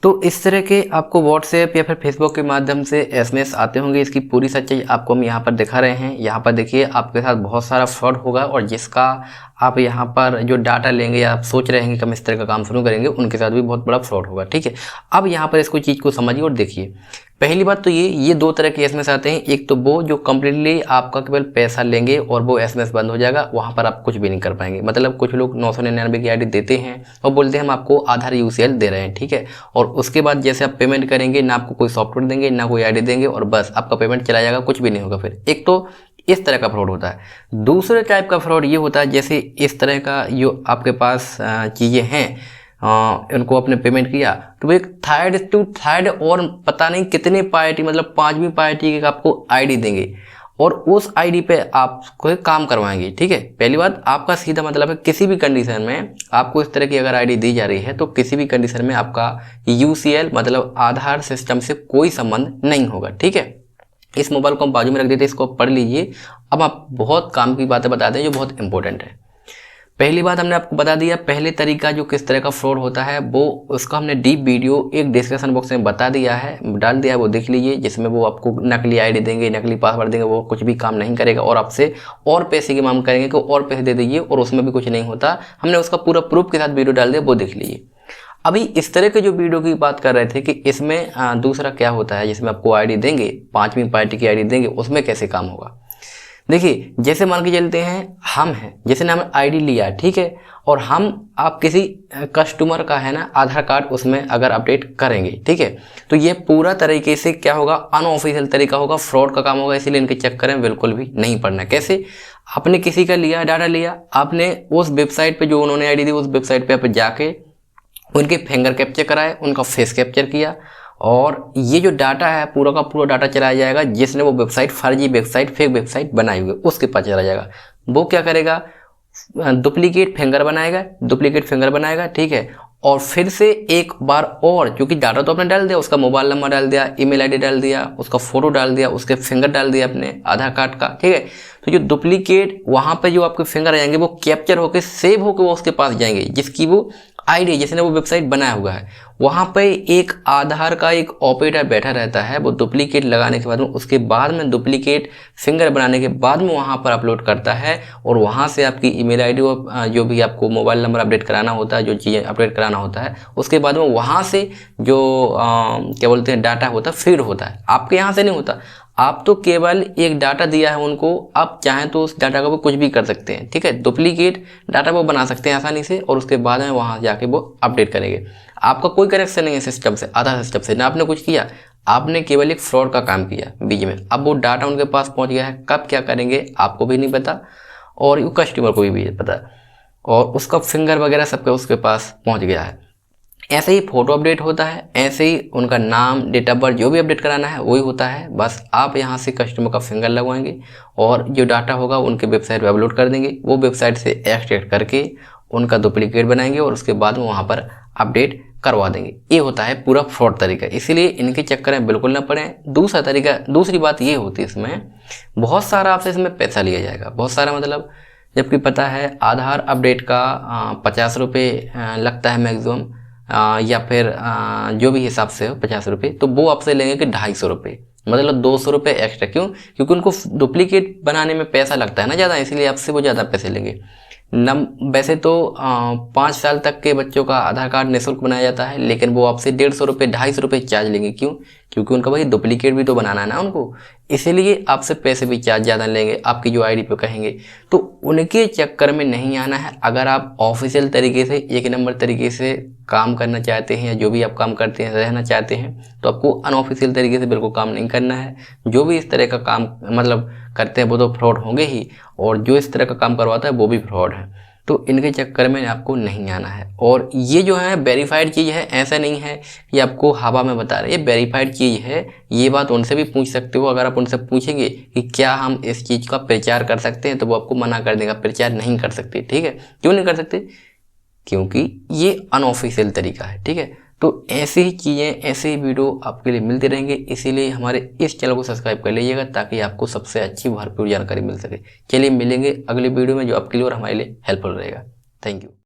तो इस तरह के आपको व्हाट्सएप या फिर फेसबुक के माध्यम से एसएमएस आते होंगे। इसकी पूरी सच्चाई आपको हम यहाँ पर दिखा रहे हैं। यहाँ पर देखिए आपके साथ बहुत सारा फ्रॉड होगा और जिसका आप यहाँ पर जो डाटा लेंगे या आप सोच रहे हैं कि हम इस तरह का काम शुरू करेंगे, उनके साथ भी बहुत बड़ा फ्रॉड होगा। ठीक है, अब यहाँ पर इसको चीज़ को समझिए और देखिए। पहली बात तो ये दो तरह के एसएमएस आते हैं। एक तो वो जो कम्प्लीटली आपका केवल पैसा लेंगे और वो एसएमएस बंद हो जाएगा, वहाँ पर आप कुछ भी नहीं कर पाएंगे। मतलब कुछ लोग 999 की आईडी देते हैं और बोलते हैं हम आपको आधार यूसीएल दे रहे हैं। ठीक है, और उसके बाद जैसे आप पेमेंट करेंगे ना आपको कोई सॉफ्टवेयर देंगे ना कोई आईडी देंगे और बस आपका पेमेंट चला जाएगा, कुछ भी नहीं होगा। फिर एक तो इस तरह का फ्रॉड होता है। दूसरे टाइप का फ्रॉड ये होता है जैसे इस तरह का जो आपके पास चीज़ें हैं, उनको आपने पेमेंट किया तो एक थर्ड और पता नहीं कितने पार्टी, मतलब 5वीं पार्टी की आपको आईडी देंगे और उस आईडी पे आपको काम करवाएंगे। ठीक है, पहली बात आपका सीधा मतलब है किसी भी कंडीशन में आपको इस तरह की अगर आईडी दी जा रही है तो किसी भी कंडीशन में आपका यूसीएल मतलब आधार सिस्टम से कोई संबंध नहीं होगा। ठीक है, इस मोबाइल को हम बाजू में रख देते हैं, इसको पढ़ लीजिए। अब आप बहुत काम की बातें बताते हैं जो बहुत इंपॉर्टेंट है। पहली बात हमने आपको बता दिया, पहले तरीका जो किस तरह का फ्रॉड होता है वो उसका हमने डीप वीडियो एक डिस्क्रिप्शन बॉक्स में बता दिया है, डाल दिया है, वो देख लीजिए। जिसमें वो आपको नकली आईडी देंगे, नकली पासवर्ड देंगे, वो कुछ भी काम नहीं करेगा और आपसे और पैसे की मांग करेंगे कि और पैसे दे दीजिए और उसमें भी कुछ नहीं होता। हमने उसका पूरा प्रूफ के साथ वीडियो डाल दिया, वो देख लीजिए। अभी इस तरह के जो वीडियो की बात कर रहे थे कि इसमें दूसरा क्या होता है, जिसमें आपको आईडी देंगे, 5वीं पार्टी की आईडी देंगे, उसमें कैसे काम होगा। देखिए, जैसे मान के चलते हैं हम हैं, जैसे ना हमने आईडी लिया, ठीक है, और आप किसी कस्टमर का है ना आधार कार्ड उसमें अगर अपडेट करेंगे, ठीक है, तो ये पूरा तरीके से क्या होगा, अनऑफिशियल तरीका होगा, फ्रॉड का काम होगा। इसीलिए इनके चक्कर में बिल्कुल भी नहीं पड़ना। कैसे, आपने किसी का लिया, डाटा लिया, आपने उस वेबसाइट पे जो उन्होंने आईडी दी उस वेबसाइट पे आप जाके उनके फिंगर कैप्चर कराए, उनका फेस कैप्चर किया और ये जो डाटा है पूरा का पूरा डाटा चलाया जाएगा जिसने वो वेबसाइट, फर्जी वेबसाइट, फेक वेबसाइट बनाई हुई है, उसके पास चला जाएगा। वो क्या करेगा, डुप्लीकेट फिंगर बनाएगा, ठीक है, और फिर से एक बार और, क्योंकि डाटा तो आपने डाल दिया, उसका मोबाइल नंबर डाल दिया, ईमेल आईडी डाल दिया, उसका फोटो डाल दिया, उसके फिंगर डाल दिया अपने आधार कार्ड का, ठीक है, तो जो डुप्लीकेट वहां पे जो आपके फिंगर आ जाएंगे वो कैप्चर होकर सेव होकर वो उसके पास जाएंगे जिसकी वो आईडी जिसने वो वेबसाइट बनाया हुआ है। वहां पे एक आधार का एक ऑपरेटर बैठा रहता है, वो डुप्लीकेट लगाने के बाद में, उसके बाद में डुप्लीकेट फिंगर बनाने के बाद में वहां पर अपलोड करता है और वहां से आपकी ईमेल आईडी और जो भी आपको मोबाइल नंबर अपडेट कराना होता है, जो चीज़ें अपडेट कराना होता है, उसके बाद में वहां से जो क्या बोलते हैं डाटा होता है फीड होता है, आपके यहाँ से नहीं होता। आप तो केवल एक डाटा दिया है उनको, आप चाहें तो उस डाटा का वो कुछ भी कर सकते हैं, ठीक है, डुप्लीकेट डाटा वो बना सकते हैं आसानी से और उसके बाद में वहाँ जाके वो अपडेट करेंगे। आपका कोई कनेक्शन नहीं है सिस्टम से, आधार सिस्टम से, ना आपने कुछ किया, आपने केवल एक फ्रॉड का काम किया बीच में। अब वो डाटा उनके पास पहुँच गया है, कब क्या करेंगे आपको भी नहीं पता और वो कस्टमर को भी पता, और उसका फिंगर वगैरह सबका उसके पास पहुँच गया है। ऐसे ही फोटो अपडेट होता है, ऐसे ही उनका नाम, डेट ऑफ बर्थ जो भी अपडेट कराना है वही होता है। बस आप यहाँ से कस्टमर का फिंगर लगवाएंगे और जो डाटा होगा उनके वेबसाइट पे अपलोड कर देंगे, वो वेबसाइट से एक्सट्रैक्ट करके उनका डुप्लीकेट बनाएंगे और उसके बाद वहाँ पर अपडेट करवा देंगे। ये होता है पूरा फ्रॉड तरीका, इसीलिए इनके चक्कर में बिल्कुल ना पड़े। दूसरा तरीका, दूसरी बात ये होती है इसमें बहुत सारा आपसे इसमें पैसा लिया जाएगा, बहुत सारा, मतलब जबकि पता है आधार अपडेट का 50 रुपये लगता है मैक्सिमम, या फिर जो भी हिसाब से हो 50 रुपये, तो वो आपसे लेंगे कि 250 रुपये, मतलब 200 रुपये एक्स्ट्रा। क्यों? क्योंकि उनको डुप्लीकेट बनाने में पैसा लगता है ना ज़्यादा, इसलिए आपसे वो ज़्यादा पैसे लेंगे। वैसे तो 5 साल तक के बच्चों का आधार कार्ड निःशुल्क बनाया जाता है, लेकिन वो आपसे 150 रुपये, 250 रुपये चार्ज लेंगे। क्यों? क्योंकि उनका भाई डुप्लीकेट भी तो बनाना है ना उनको, इसीलिए आपसे पैसे भी चार्ज ज़्यादा लेंगे, आपकी जो आईडी पे कहेंगे। तो उनके चक्कर में नहीं आना है। अगर आप ऑफिशियल तरीके से, एक नंबर तरीके से काम करना चाहते हैं, या जो भी आप काम करते हैं रहना चाहते हैं, तो आपको अनऑफिशियल तरीके से बिल्कुल काम नहीं करना है। जो भी इस तरह का काम मतलब करते हैं वो तो फ्रॉड होंगे ही, और जो इस तरह का काम करवाता है वो भी फ्रॉड है। तो इनके चक्कर में आपको नहीं आना है। और ये जो है वेरीफाइड चीज़ है, ऐसा नहीं है कि आपको हवा में बता रहे, ये वेरीफाइड चीज़ है। ये बात उनसे भी पूछ सकते हो। अगर आप उनसे पूछेंगे कि क्या हम इस चीज़ का प्रचार कर सकते हैं, तो वो आपको मना कर देगा, प्रचार नहीं कर सकते। ठीक है, क्यों नहीं कर सकते? क्योंकि ये अनऑफिशियल तरीका है। ठीक है, तो ऐसी ही चीज़ें, ऐसे ही वीडियो आपके लिए मिलते रहेंगे। इसीलिए हमारे इस चैनल को सब्सक्राइब कर लीजिएगा ताकि आपको सबसे अच्छी भरपूर जानकारी मिल सके। चलिए मिलेंगे अगली वीडियो में जो आपके लिए और हमारे लिए हेल्पफुल रहेगा। Thank you.